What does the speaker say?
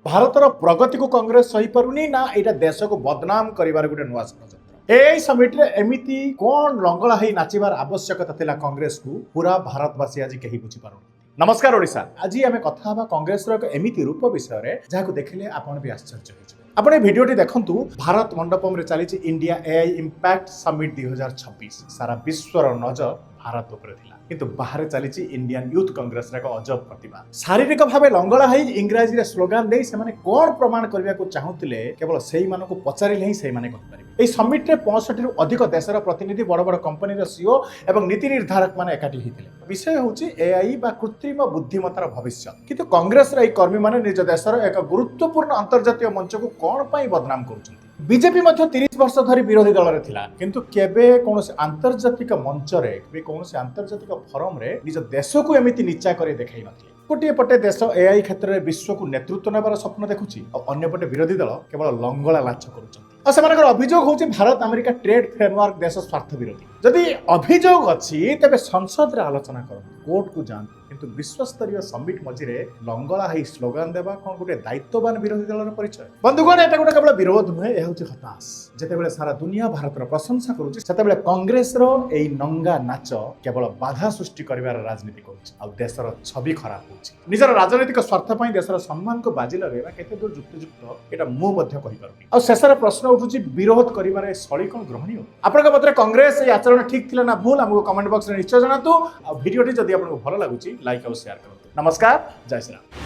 ଭାରତର ପ୍ରଗତିକୁ କଂଗ୍ରେସ ସହିପାରୁନି ନା ଏଇଟା ଦେଶକୁ ବଦନାମ କରିବାର ଗୋଟେ ନୂଆ ଷଡ଼ଯନ୍ତ୍ର। এই ସମିଟରେ ଏମିତି କଣ ଲଙ୍ଗଳା ହେଇ ନାଚିବାର ଆବଶ୍ୟକତା ଥିଲା କଂଗ୍ରେସକୁ ପୁରା ଭାରତବାସୀ ଆଜି କେହି ବୁଝିପାରୁନି। ନମସ୍କାର ଓଡ଼ିଶା। ଆଜି ଆମେ କଥା ହେବା କଂଗ୍ରେସର ଏକ ଏମିତି ରୂପ ବିଷୟରେ ଯାହାକୁ ଦେଖିଲେ ଆପଣ ବି ଆଶ୍ଚର୍ଯ୍ୟ ହେଇଯିବେ। ଆପଣ এই ভিডিওটি দেখন্তু ଭାରତ ମଣ୍ଡପମରେ ଚାଲିଛି ଇଣ୍ଡିଆ ଏଆଇ ଇମ୍ପାକ୍ଟ ସମିଟ୍ 2026। ସାରା ବିଶ୍ୱର ନଜର ଭାରତ ଉପରେ ଥିଲା କିନ୍ତୁ ବାହାରେ ଚାଲିଛି ଇଣ୍ଡିଆନ ୟୁଥ କଂଗ୍ରେସର ଏକ ଅଜବ ପ୍ରତିଭା। ଶାରୀରିକ ଭାବେ ଲଙ୍ଗଳା ହେଇ ଇଂରାଜୀରେ ସ୍ଲୋଗାନ ଦେଇ ସେମାନେ କଣ ପ୍ରମାଣ କରିବାକୁ ଚାହୁଁଥିଲେ କେବଳ ସେଇମାନଙ୍କୁ ପଚାରିଲେ ହିଁ ସେଇମାନେ କହିପାରିବେ। এই ସମିଟ୍ରେ 65ରୁ ଅଧିକ ଦେଶର ପ୍ରତିନିଧି ବଡ଼ ବଡ଼ କମ୍ପାନୀର ସିଓ ଏବଂ ନୀତି ନିର୍ଦ୍ଧାରକ ମାନେ ଏକାଠି ହୋଇଥିଲେ। ବିଷୟ ହେଉଛି ଏଆଇ ବା କୃତ୍ରିମ ବୁଦ୍ଧିମତାର ଭବିଷ୍ୟତ। କିନ୍ତୁ କଂଗ୍ରେସର এই କର୍ମୀମାନେ ନିଜ ଦେଶର ଏକ ଗୁରୁତ୍ୱପୂର୍ଣ୍ଣ ଅନ୍ତର୍ଜାତୀୟ ମଞ୍ଚକୁ କଣ ପାଇଁ ବଦନାମ କରୁଛନ୍ତି। ବିଜେପି ମଧ୍ୟ 30 ବର୍ଷ ଧରି ବିରୋଧୀ ଦଳରେ ଥିଲା କିନ୍ତୁ କେବେ କୌଣସି ଆନ୍ତର୍ଜାତିକ ମଞ୍ଚରେ କୌଣସି ଆନ୍ତର୍ଜାତିକ ଫୋରମରେ ନିଜ ଦେଶକୁ ଏମିତି ନିଚା କରି ଦେଖାଇ ନଥିଲେ। ଗୋଟିଏ ପଟେ ଦେଶ ଏଆଇ କ୍ଷେତ୍ରରେ ବିଶ୍ୱକୁ ନେତୃତ୍ୱ ନେବାର ସ୍ୱପ୍ନ ଦେଖୁଛି ଆଉ ଅନ୍ୟପଟେ ବିରୋଧୀ ଦଳ କେବଳ ଲଙ୍ଗଳା ଲାଛ କରୁଛନ୍ତି। ଆଉ ସେମାନଙ୍କର ଅଭିଯୋଗ ହେଉଛି ଭାରତ ଆମେରିକା ଟ୍ରେଡ୍ ଫ୍ରେମୱାର୍କ ଦେଶ ସ୍ୱାର୍ଥ ବିରୋଧୀ। ଯଦି ଅଭିଯୋଗ ଅଛି ତେବେ ସଂସଦରେ ଆଲୋଚନା କରନ୍ତୁ, କୋର୍ଟକୁ ଯାଆନ୍ତୁ, କିନ୍ତୁ ବିଶ୍ୱସ୍ତରୀୟ ସମିଟ୍ ମଝିରେ ଲଙ୍ଗଳା ହେଇ ସ୍ଲୋଗାନ ଦେବା କ'ଣ ଗୋଟେ ଦାୟିତ୍ୱବାନ ବିରୋଧୀ ଦଳର ପରିଚୟ? ବନ୍ଧୁଗଣ, ଏଟା ଗୋଟେ କେବଳ ବିରୋଧ ନୁହେଁ, ଏହା ହେଉଛି ହତାଶ। ଯେତେବେଳେ ସାରା ଦୁନିଆ ଭାରତର ପ୍ରଶଂସା କରୁଛି ସେତେବେଳେ କଂଗ୍ରେସର ଏଇ ନଙ୍ଗା ନାଚ କେବଳ ବାଧା ସୃଷ୍ଟି କରିବାର ରାଜନୀତି କରୁଛି ଆଉ ଦେଶର ଛବି ଖରାପ ହେଉଛି। ନିଜର ରାଜନୈତିକ ସ୍ୱାର୍ଥ ପାଇଁ ଦେଶର ସମ୍ମାନକୁ ବାଜି ଲଗାଇବା କେତେ ଦୂର ଯୁକ୍ତିଯୁକ୍ତ ଏଇଟା ମୁଁ ମଧ୍ୟ କହିପାରୁନି। ଆଉ ଶେଷରେ ପ୍ରଶ୍ନ ଉଠୁଛି, ବିରୋଧ କରିବାର ଏ ଶୈଳୀ କ'ଣ ଗ୍ରହଣୀୟ? ଆପଣଙ୍କ ମତରେ କଂଗ୍ରେସ এই ଆଚରଣ ଠିକ୍ ଥିଲା ନା ଭୁଲ? ଆମକୁ କମେଣ୍ଟ ବକ୍ସରେ ନିଶ୍ଚୟ ଜଣାନ୍ତୁ। ଆଉ ଭିଡ଼ିଓଟି ଯଦି ଆପଣଙ୍କୁ ଭଲ ଲାଗୁଛି ଲାଇକ୍ ଆଉ ସେୟାର କରନ୍ତୁ। ନମସ୍କାର, ଜୟ ଶ୍ରୀରାମ।